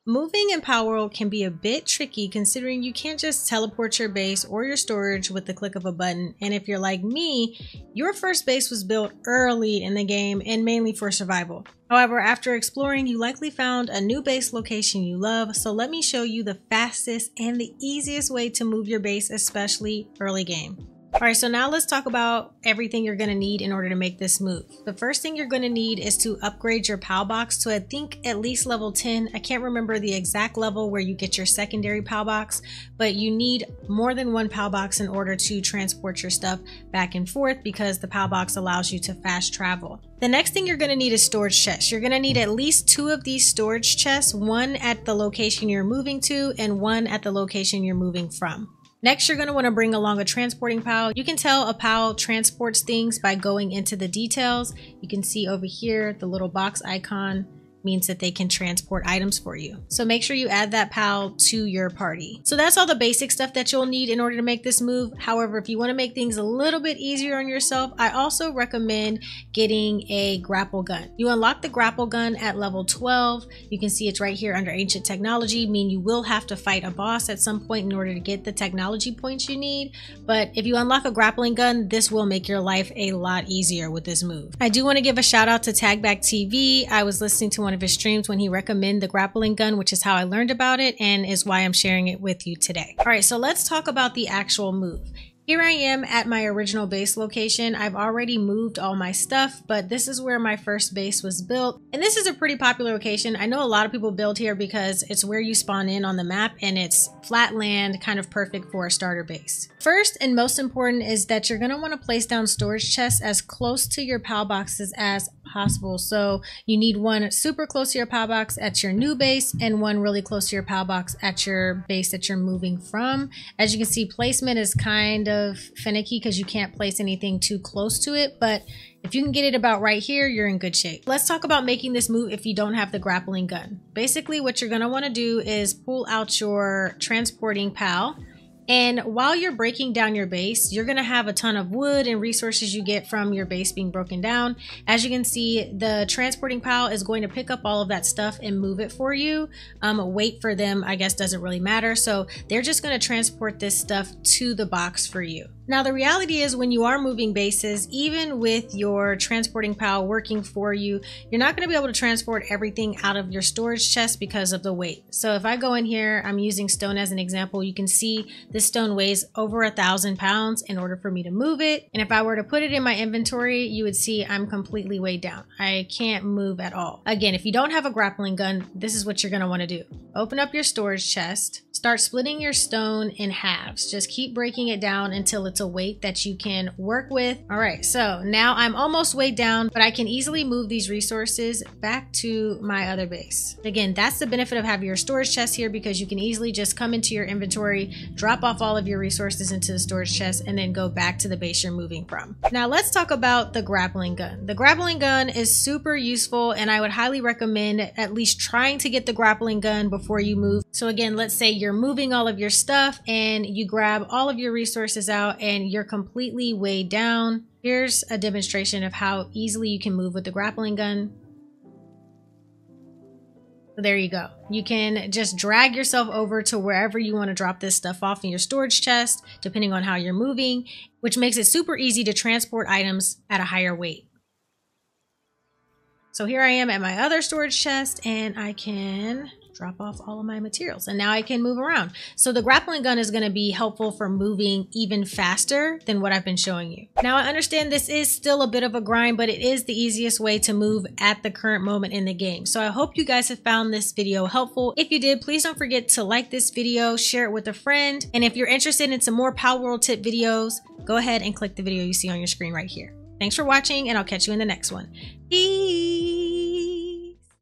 Moving in Palworld can be a bit tricky considering you can't just teleport your base or your storage with the click of a button, and if you're like me, your first base was built early in the game and mainly for survival. However, after exploring, you likely found a new base location you love, so let me show you the fastest and the easiest way to move your base, especially early game. Alright, so now let's talk about everything you're going to need in order to make this move. The first thing you're going to need is to upgrade your PAL box to I think at least level 10. I can't remember the exact level where you get your secondary PAL box, but you need more than one PAL box in order to transport your stuff back and forth because the PAL box allows you to fast travel. The next thing you're going to need is storage chests. You're going to need at least 2 of these storage chests, one at the location you're moving to and one at the location you're moving from. Next, you're going to want to bring along a transporting PAL. You can tell a PAL transports things by going into the details. You can see over here the little box icon means that they can transport items for you. So make sure you add that PAL to your party. So that's all the basic stuff that you'll need in order to make this move. However, if you want to make things a little bit easier on yourself, I also recommend getting a grapple gun. You unlock the grapple gun at level 12. You can see it's right here under ancient technology, meaning you will have to fight a boss at some point in order to get the technology points you need. But if you unlock a grappling gun, this will make your life a lot easier with this move. I do want to give a shout out to Tagback TV. I was listening to one of his streams when he recommended the grappling gun, which is how I learned about it and is why I'm sharing it with you today. All right, so let's talk about the actual move. Here I am at my original base location. I've already moved all my stuff, but this is where my first base was built. And this is a pretty popular location. I know a lot of people build here because it's where you spawn in on the map and it's flat land, kind of perfect for a starter base. First and most important is that you're gonna wanna place down storage chests as close to your PAL boxes as possible. So you need one super close to your PAL box at your new base and one really close to your PAL box at your base that you're moving from. As you can see, placement is kind of finicky because you can't place anything too close to it, but if you can get it about right here, you're in good shape. Let's talk about making this move if you don't have the grappling gun. Basically, what you're going to want to do is pull out your transporting PAL. And while you're breaking down your base, you're going to have a ton of wood and resources you get from your base being broken down. As you can see, the transporting PAL is going to pick up all of that stuff and move it for you. Weight for them, I guess, doesn't really matter. So they're just going to transport this stuff to the box for you. Now, the reality is when you are moving bases, even with your transporting PAL working for you, you're not going to be able to transport everything out of your storage chest because of the weight. So if I go in here, I'm using stone as an example, you can see this stone weighs over 1,000 pounds in order for me to move it. And if I were to put it in my inventory, you would see I'm completely weighed down. I can't move at all. Again, if you don't have a grappling gun, this is what you're going to want to do. Open up your storage chest, start splitting your stone in halves. Just keep breaking it down until it's a weight that you can work with. All right, so now I'm almost weighed down, but I can easily move these resources back to my other base. Again, that's the benefit of having your storage chest here because you can easily just come into your inventory, drop off all of your resources into the storage chest, and then go back to the base you're moving from. Now let's talk about the grappling gun. The grappling gun is super useful and I would highly recommend at least trying to get the grappling gun before you move. So again, let's say you're moving all of your stuff and you grab all of your resources out and you're completely weighed down. Here's a demonstration of how easily you can move with the grappling gun. So there you go. You can just drag yourself over to wherever you want to drop this stuff off in your storage chest, depending on how you're moving, which makes it super easy to transport items at a higher weight. So here I am at my other storage chest and I can drop off all of my materials and now I can move around. So the grappling gun is going to be helpful for moving even faster than what I've been showing you. Now I understand this is still a bit of a grind, but it is the easiest way to move at the current moment in the game. So I hope you guys have found this video helpful. If you did, please don't forget to like this video, share it with a friend. And if you're interested in some more Palworld tip videos, go ahead and click the video you see on your screen right here. Thanks for watching and I'll catch you in the next one. Peace.